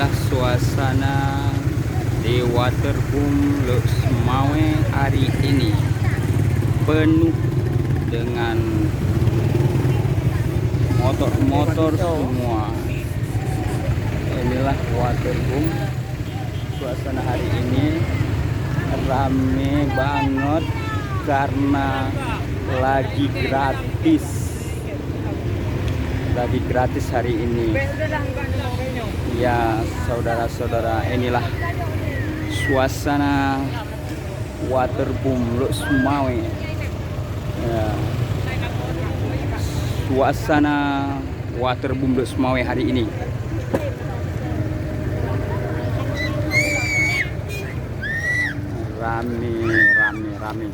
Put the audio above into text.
Inilah suasana di Waterboom Lok Semawe hari ini, penuh dengan motor-motor semua. Inilah Waterboom, suasana hari ini rame banget karena lagi gratis hari ini. Ya saudara-saudara, inilah suasana Waterboom Lok Semawe. Ya, suasana Waterboom Lok Semawe hari ini. Rame.